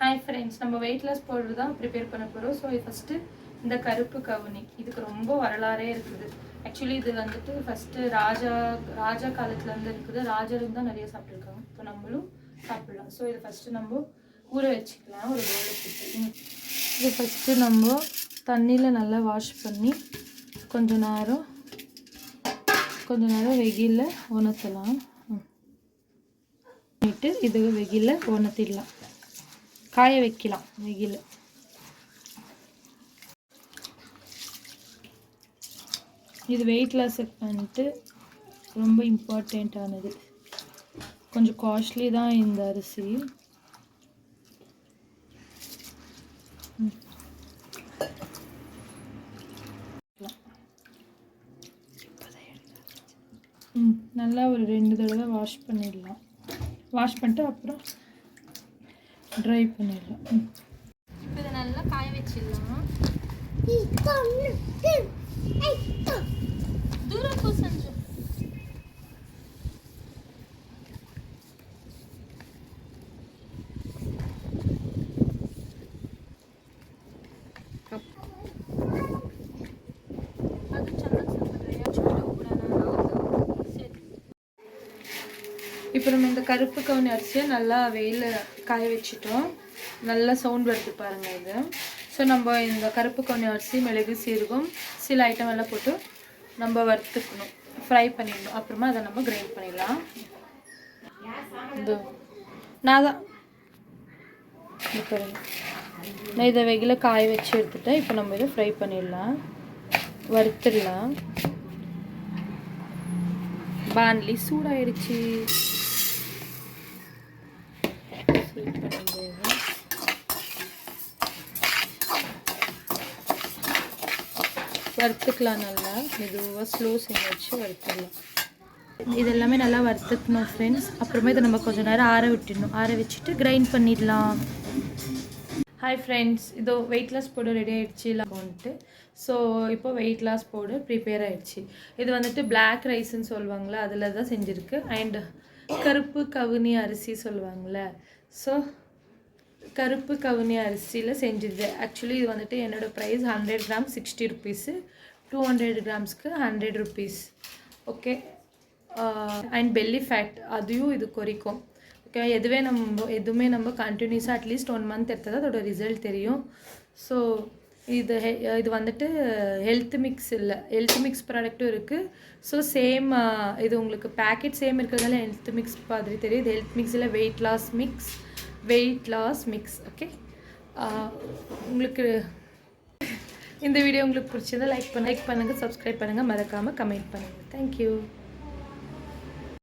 Hi friends, நம்ம weight loss powder தான் prepare பண்ண போகிறோம். ஸோ இது ஃபஸ்ட்டு இந்த கருப்பு கவுனி, இதுக்கு ரொம்ப வரலாறே இருக்குது. ஆக்சுவலி இது வந்துட்டு ஃபஸ்ட்டு ராஜா காலத்துலேருந்து இருக்குது. ராஜரும் தான் நிறைய சாப்பிட்ருக்காங்க. இப்போ நம்மளும் சாப்பிட்லாம். ஸோ இது ஃபஸ்ட்டு நம்ம ஊற வச்சுக்கலாம். ஒரு பவுலுக்கு இது ஃபஸ்ட்டு நம்ம தண்ணியில் நல்லா வாஷ் பண்ணி கொஞ்ச நேரம் வெயிலில் உணர்த்தலாம். இது வெயிலில் உணர்த்திடலாம், காய வைக்கலாம் வெயில். இது வெயிட் லாஸுக்கு வந்துட்டு ரொம்ப இம்பார்ட்டண்ட்டானது. கொஞ்சம் காஸ்ட்லி தான் இந்த அரிசி. நல்லா ஒரு 2 தடவை வாஷ் பண்ணிடலாம். வாஷ் பண்ணிட்டு அப்புறம் ட்ரை பண்ணிடலாம். இப்போ இதை நல்லா காய வச்சிடலாம். தூரம் போ சஞ்சு. இப்போ நம்ம இந்த கருப்பு கவுனி அரிசியை நல்லா வெயிலில் காய வச்சிட்டோம். நல்லா சவுண்ட் வருது பாருங்கள் இது. ஸோ நம்ம இந்த கருப்பு கவுனி அரிசி, மிளகு, சீரகம், சில ஐட்டம் எல்லாம் போட்டு நம்ம வறுத்துக்கணும், ஃப்ரை பண்ணிடணும். அப்புறமா அதை நம்ம கிரைண்ட் பண்ணிடலாம். நான் இதை வெயிலில் காய வச்சு எடுத்துட்டேன். இப்போ நம்ம இதை ஃப்ரை பண்ணிடலாம், வறுத்துடலாம். பாண்ட்லி சூடாயிடுச்சு. வறுத்துக்கலாம். நல்லா மெதுவாக ஸ்லோ செய்ய வச்சு வறுத்துடலாம். இதெல்லாமே நல்லா வறுத்துக்கணும் ஃப்ரெண்ட்ஸ். அப்புறமா இதை நம்ம கொஞ்சம் நேரம் ஆற விட்டுடணும். ஆற வச்சுட்டு கிரைண்ட் பண்ணிடலாம். ஹாய் ஃப்ரெண்ட்ஸ், இதோ வெயிட் லாஸ் பவுடர் ரெடி ஆகிடுச்சு இல்லை வந்துட்டு. ஸோ இப்போ வெயிட் லாஸ் பவுடர் ப்ரிப்பேர் ஆகிடுச்சு. இது வந்துட்டு பிளாக் ரைஸ்ன்னு சொல்லுவாங்களே, அதில் தான் செஞ்சுருக்கு. அண்ட் கருப்பு கவுனி அரிசி சொல்லுவாங்களே, ஸோ கருப்பு கவுனி அரிசியில் செஞ்சுது. ஆக்சுவலி இது வந்துட்டு என்னோடய ப்ரைஸ் 100 கிராம்ஸ் 60 ருபீஸு, 200 கிராம்ஸ்க்கு 100 rupees. Okay. And belly fat அதையும் இது குறைக்கும். ஓகே. எதுவுமே நம்ம கண்டினியூஸாக அட்லீஸ்ட் 1 மந்த் எடுத்தால் தான் அதோட ரிசல்ட் தெரியும். ஸோ இது வந்துட்டு ஹெல்த் மிக்ஸ் இல்லை, ஹெல்த் மிக்ஸ் ப்ராடக்ட்டும் இருக்குது. ஸோ சேம் இது உங்களுக்கு பேக்கெட் சேம் இருக்கிறதால ஹெல்த் மிக்ஸ் மாதிரி தெரியும். இது ஹெல்த் மிக்ஸில் வெயிட் லாஸ் மிக்ஸ். ஓகே. உங்களுக்கு இந்த வீடியோ உங்களுக்கு பிடிச்சதை லைக் பண்ணுங்கள், சப்ஸ்கிரைப் பண்ணுங்கள், மறக்காமல் கமெண்ட் பண்ணுங்கள். தேங்க்யூ.